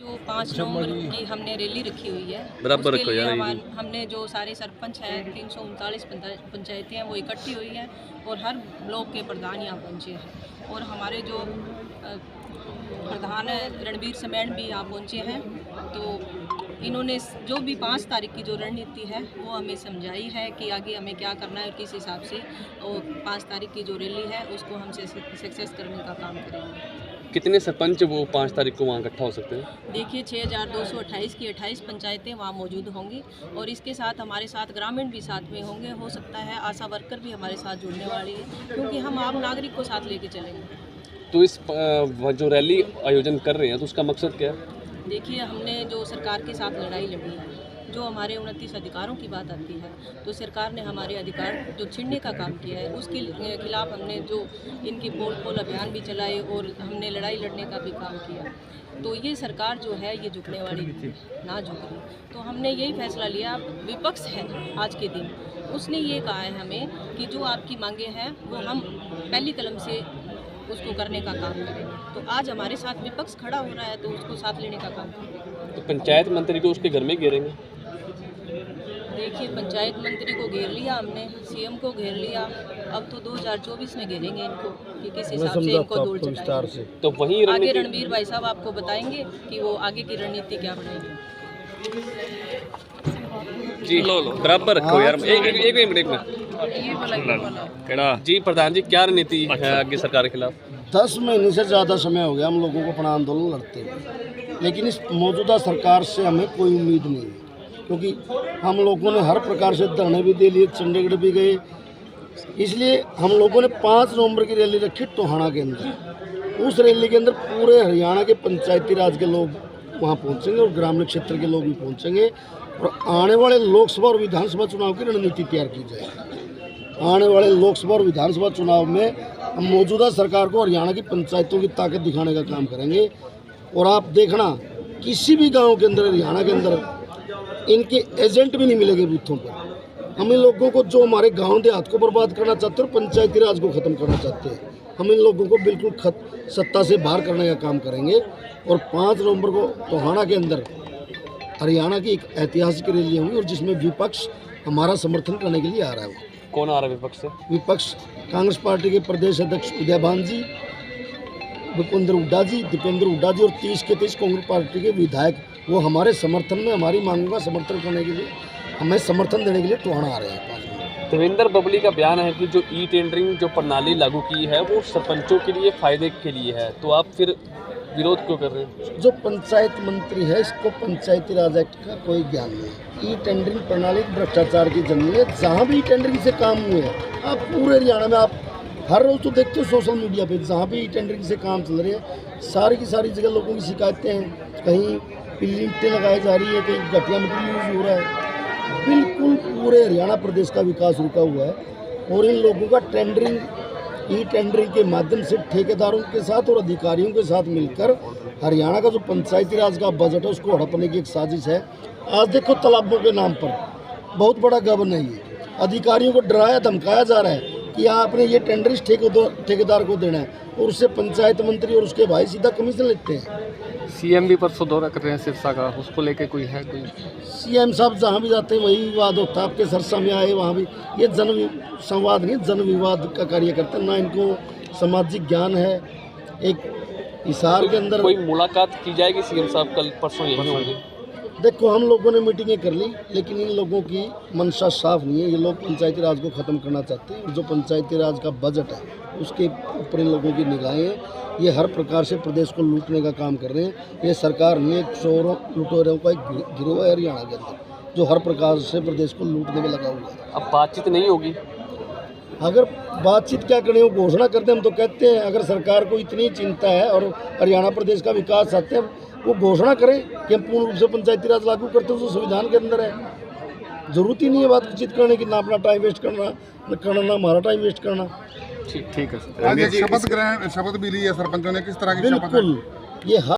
जो 5 नवंबर की हमने रैली रखी हुई है, बराबर उसके रखो लिए यार। हमने जो सारे सरपंच हैं 339 पंचायतें हैं वो इकट्ठी हुई हैं और हर ब्लॉक के प्रधान यहाँ पहुँचे हैं और हमारे जो प्रधान है रणबीर समेण भी यहाँ पहुँचे हैं। तो इन्होंने जो भी 5 तारीख की जो रणनीति है वो हमें समझाई है कि आगे हमें क्या करना है और किस हिसाब से और 5 तारीख की जो रैली है उसको हम सक्सेस करने का काम करेंगे। कितने सरपंच वो 5 तारीख को वहाँ इकट्ठा हो सकते हैं? देखिए 6228 की 28 पंचायतें वहाँ मौजूद होंगी और इसके साथ हमारे साथ ग्रामीण भी साथ में होंगे। हो सकता है आशा वर्कर भी हमारे साथ जुड़ने वाली है क्योंकि हम आम नागरिक को साथ लेके चलेंगे। तो इस जो रैली आयोजन कर रहे हैं तो उसका मकसद क्या है? देखिए हमने जो सरकार के साथ लड़ाई लड़ी है, जो हमारे 29 अधिकारों की बात आती है तो सरकार ने हमारे अधिकार जो छीनने का काम किया है उसके खिलाफ हमने जो इनके पोल पोल अभियान भी चलाए और हमने लड़ाई लड़ने का भी काम किया। तो ये सरकार जो है ये झुकने वाली ना झुक रही। तो हमने यही फैसला लिया, विपक्ष है आज के दिन, उसने ये कहा है हमें कि जो आपकी मांगे हैं वो हम पहली कलम से उसको करने का काम करेंगे। तो आज हमारे साथ विपक्ष खड़ा हो रहा है तो उसको साथ लेने का काम करेंगे। तो पंचायत मंत्री को उसके घर में घेरेंगे? देखिए पंचायत मंत्री को घेर लिया हमने, सीएम को घेर लिया, अब तो 2024 में घेरेंगे इनको कि किस हिसाब से इनको दूर चलाएंगे। तो वहीं आगे रणबीर भाई साहब आपको बताएंगे कि वो आगे की रणनीति क्या बनाएंगे। जी लो बराबर रखो यार। एक मिनट जी प्रधान जी, क्या रणनीति है आगे सरकार के खिलाफ? 10 महीने से ज़्यादा समय हो गया हम लोगों को अपना आंदोलन लड़ते हुए, लेकिन इस मौजूदा सरकार से हमें कोई उम्मीद नहीं है क्योंकि हम लोगों ने हर प्रकार से धरने भी दे लिए, चंडीगढ़ भी गए। इसलिए हम लोगों ने 5 नवंबर की रैली रखी टोहाना के अंदर। उस रैली के अंदर पूरे हरियाणा के पंचायती राज के लोग वहाँ पहुँचेंगे और ग्रामीण क्षेत्र के लोग भी पहुँचेंगे और आने वाले लोकसभा और विधानसभा चुनाव की रणनीति तैयार की जाएगी। आने वाले लोकसभा और विधानसभा चुनाव में हम मौजूदा सरकार को हरियाणा की पंचायतों की ताकत दिखाने का काम करेंगे। और आप देखना किसी भी गांव के अंदर, हरियाणा के अंदर इनके एजेंट भी नहीं मिलेंगे बूथों पर। हम इन लोगों को जो हमारे गांव देहात को बर्बाद करना चाहते हैं और पंचायती राज को ख़त्म करना चाहते हैं, हम इन लोगों को बिल्कुल सत्ता से बाहर करने का काम करेंगे। और 5 नवंबर को टोहाना के अंदर हरियाणा की एक ऐतिहासिक रैली होगी और जिसमें विपक्ष हमारा समर्थन करने के लिए आ रहा है। कौन आ रहा है विपक्ष से? विपक्ष कांग्रेस पार्टी के प्रदेश अध्यक्ष उदयभान जी, दीपेंद्र हुड्डा जी और 30 के 30 कांग्रेस पार्टी के विधायक, वो हमारे समर्थन में, हमारी मांगों का समर्थन करने के लिए, हमें समर्थन देने के लिए टोहाना आ रहे हैं। देवेंद्र बबली का बयान है कि जो ई टेंडरिंग जो प्रणाली लागू की है वो सरपंचों के लिए फायदे के लिए है, तो आप फिर विरोध क्यों कर रहे हैं? जो पंचायत मंत्री है इसको पंचायती राज एक्ट का कोई ज्ञान नहीं। ई टेंडरिंग प्रणाली भ्रष्टाचार की जमीन है। जहाँ भी ई टेंडरिंग से काम हुए हैं, आप पूरे हरियाणा में आप हर रोज़ तो देखते हो सोशल मीडिया पे, जहाँ भी ई टेंडरिंग से काम चल रहे हैं सारी की सारी जगह लोगों की शिकायतें हैं। कहीं पिल्ली ईंटें लगाई जा रही है, कहीं घटिया मटेरियल यूज हो रहा है। बिल्कुल पूरे हरियाणा प्रदेश का विकास रुका हुआ है और इन लोगों का टेंडरिंग, ई टेंडरिंग के माध्यम से ठेकेदारों के साथ और अधिकारियों के साथ मिलकर हरियाणा का जो पंचायती राज का बजट है उसको हड़पने की एक साजिश है। आज देखो तालाबों के नाम पर बहुत बड़ा गबन है। ये अधिकारियों को डराया धमकाया जा रहा है कि आपने ये टेंडर इस ठेकेदार को देना है और उससे पंचायत मंत्री और उसके भाई सीधा कमीशन लेते हैं। सीएम भी परसों दौरा कर रहे हैं सिरसा का, उसको लेके कोई है? कोई सीएम साहब जहाँ भी जाते हैं वही विवाद होता है। आपके सरसा में आए वहाँ भी ये जन संवाद नहीं, जन विवाद का कार्य करते हैं। ना इनको सामाजिक ज्ञान है। एक इशार के अंदर कोई मुलाकात की जाएगी सीएम साहब कल परसों यही होंगे? देखो हम लोगों ने मीटिंगें कर ली, लेकिन इन लोगों की मंशा साफ नहीं है। ये लोग पंचायती राज को ख़त्म करना चाहते हैं और जो पंचायती राज का बजट है उसके ऊपर इन लोगों की निगाहें हैं। ये हर प्रकार से प्रदेश को लूटने का काम कर रहे हैं। ये सरकार नहीं है, चोरों लुटेरों का एक गिरोह है हरियाणा के अंदर जो हर प्रकार से प्रदेश को लूटने में लगा हुआ है। अब बातचीत नहीं होगी? अगर बातचीत क्या करें, वो घोषणा करते हैं। हम तो कहते हैं अगर सरकार को इतनी चिंता है और हरियाणा प्रदेश का विकास चाहते हैं, वो घोषणा करें कि हम पूर्ण रूप से पंचायती राज लागू करते हैं, जो संविधान के अंदर है। जरूरत ही नहीं है बातचीत करने की, ना अपना टाइम वेस्ट करना ना हमारा टाइम वेस्ट करना। ठीक है सर। शपथ भी ली है सरपंचों ने, किस तरह की शपथ? बिल्कुल ये